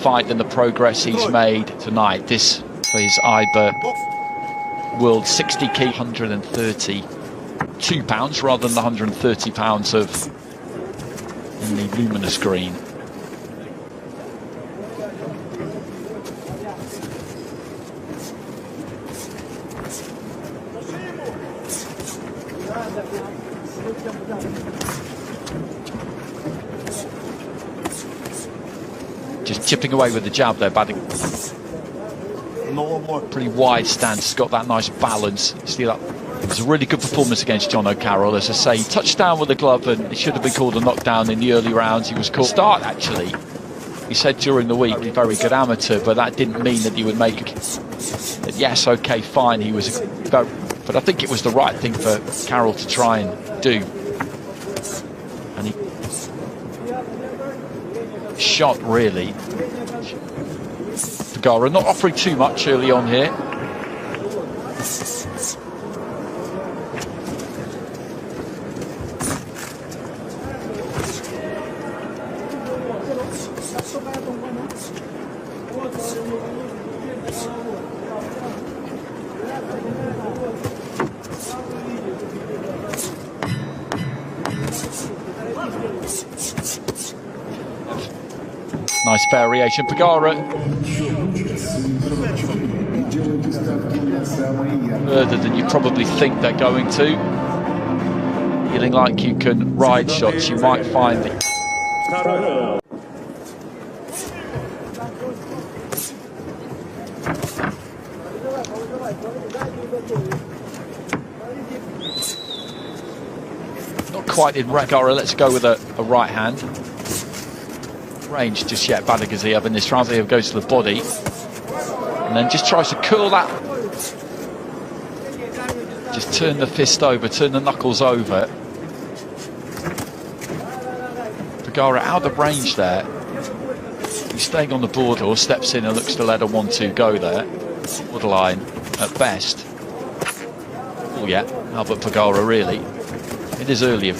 fight and the progress he's made tonight. This for his IBA World 60 kg, 132 pounds rather than the 130 pounds of in the luminous green. Just chipping away with the jab there, batting. Pretty wide stance, he's got that nice balance. See that? It was a really good performance against John O'Carroll. As I say, he touched down with the glove and it should have been called a knockdown in the early rounds. He was called start, actually. He said during the week, a very good amateur, but that didn't mean that he would make it. Yes, okay, fine, he was very, but I think it was the right thing for Carroll to try and do. And he shot, really. Pagara not offering too much early on here. Nice variation, Pagara. Further than you probably think they're going to. Feeling like you can ride shots, you might find it. Not quite in Pagara, let's go with a right hand. Range just yet, Batyrgaziev, and this Batyrgaziev goes to the body and then just tries to curl that, just turn the fist over, turn the knuckles over. Pagara out of range there. He's staying on the border or steps in and looks to let a 1-2 go there. Borderline at best. Oh yeah, Albert Pagara really. It is early.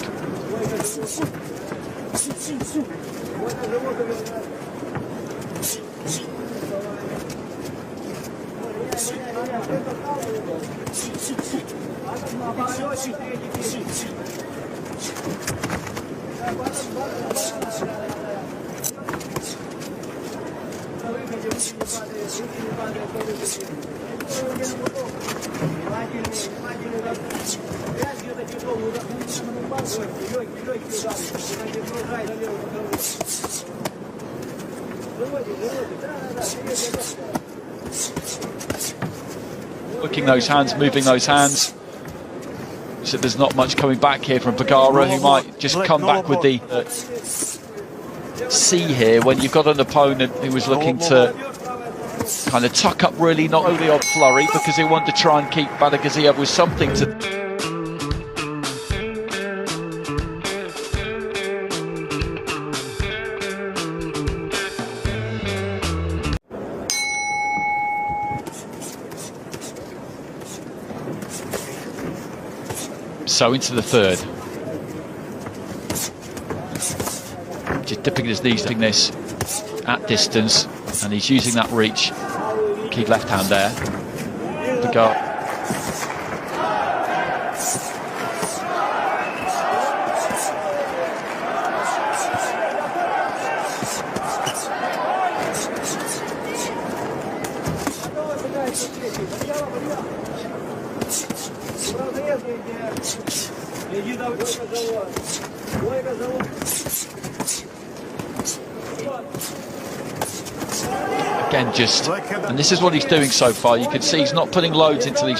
Working those hands, moving those hands. So there's not much coming back here from Pagara, who might just come back with the C here when you've got an opponent who was looking to kind of tuck up, really, not only on flurry, because they want to try and keep Batyrgaziev with something to. So into the third. Just dipping his knees, doing this at distance, and he's using that reach. Key left hand there. Pagara. Again, just, and this is what he's doing so far. You can see he's not putting loads into these.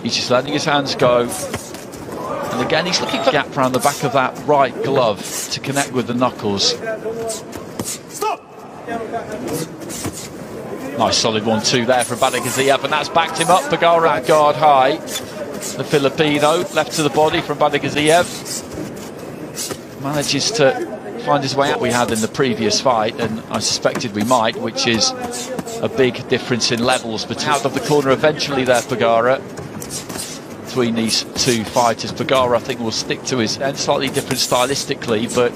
He's just letting his hands go. And again, he's looking for a gap around the back of that right glove to connect with the knuckles. Stop! Nice solid 1-2 there from Batyrgaziev, and that's backed him up. Pagara at guard high. The Filipino left to the body from Batyrgaziev. Manages to find his way out we had in the previous fight, and I suspected we might, which is a big difference in levels. But out of the corner eventually there, Pagara. Between these two fighters, Pagara I think will stick to his end, slightly different stylistically, but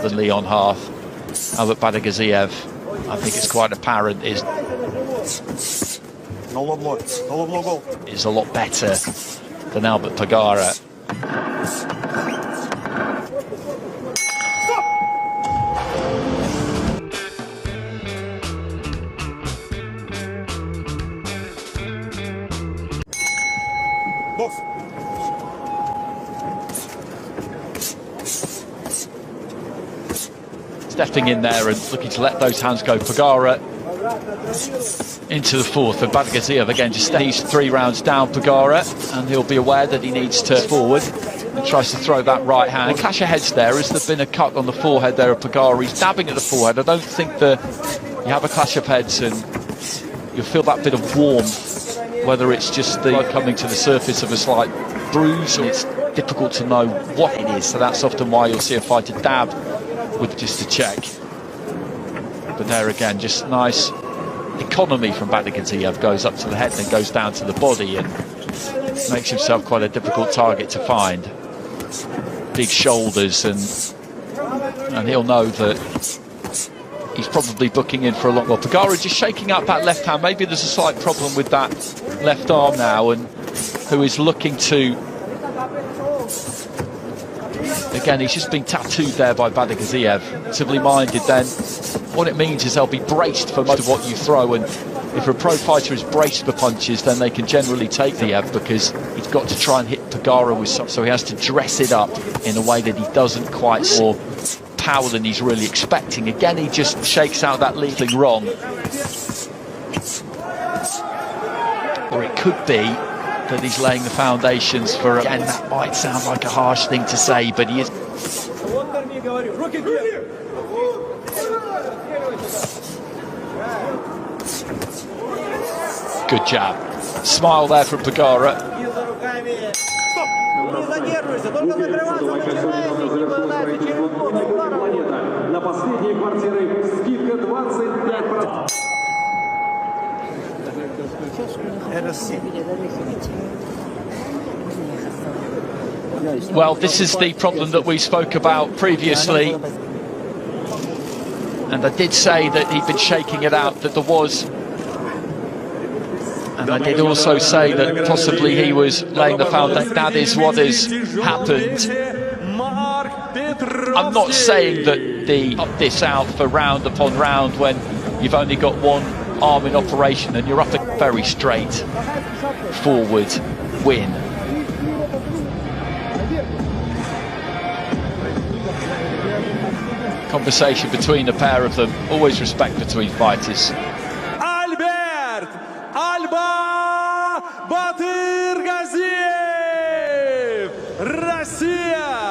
than Leon Hearth. Albert Batyrgaziev I think it's quite apparent, is a lot better than Albert Pagara. Stepping in there and looking to let those hands go. Pagara into the fourth, and Batyrgaziev again just stays 3 rounds down Pagara, and he'll be aware that he needs to forward and tries to throw that right hand. And clash of heads there. Has there been a cut on the forehead there of Pagara? He's dabbing at the forehead. I don't think that you have a clash of heads and you'll feel that bit of warmth, whether it's just the coming to the surface of a slight bruise, or it's difficult to know what it is. So that's often why you'll see a fighter dab with just a check. But there again, just nice economy from Batyrgaziev. Goes up to the head, then goes down to the body, and makes himself quite a difficult target to find. Big shoulders, and he'll know that he's probably booking in for a long while. Pagara just shaking up that left hand. Maybe there's a slight problem with that left arm now, and who is looking to... Again, he's just been tattooed there by Batyrgaziev. Actively minded, then what it means is they'll be braced for most of what you throw, and if a pro fighter is braced for punches, then they can generally take the Ev, because he's got to try and hit Pagara with something, so he has to dress it up in a way that he doesn't quite see power than he's really expecting. Again, he just shakes out that leading wrong. Or it could be that he's laying the foundations for, again, that might sound like a harsh thing to say, but he is. Good jab. Smile there from Pagara. Well, this is the problem that we spoke about previously, and I did say that he'd been shaking it out, that there was, and I did also say that possibly he was laying the foundation. That is what has happened. I'm not saying that the up this out for round upon round when you've only got one arm in operation and you're up a very straight forward win. Conversation between the pair of them, always respect between fighters. Batyrgaziev, Russia.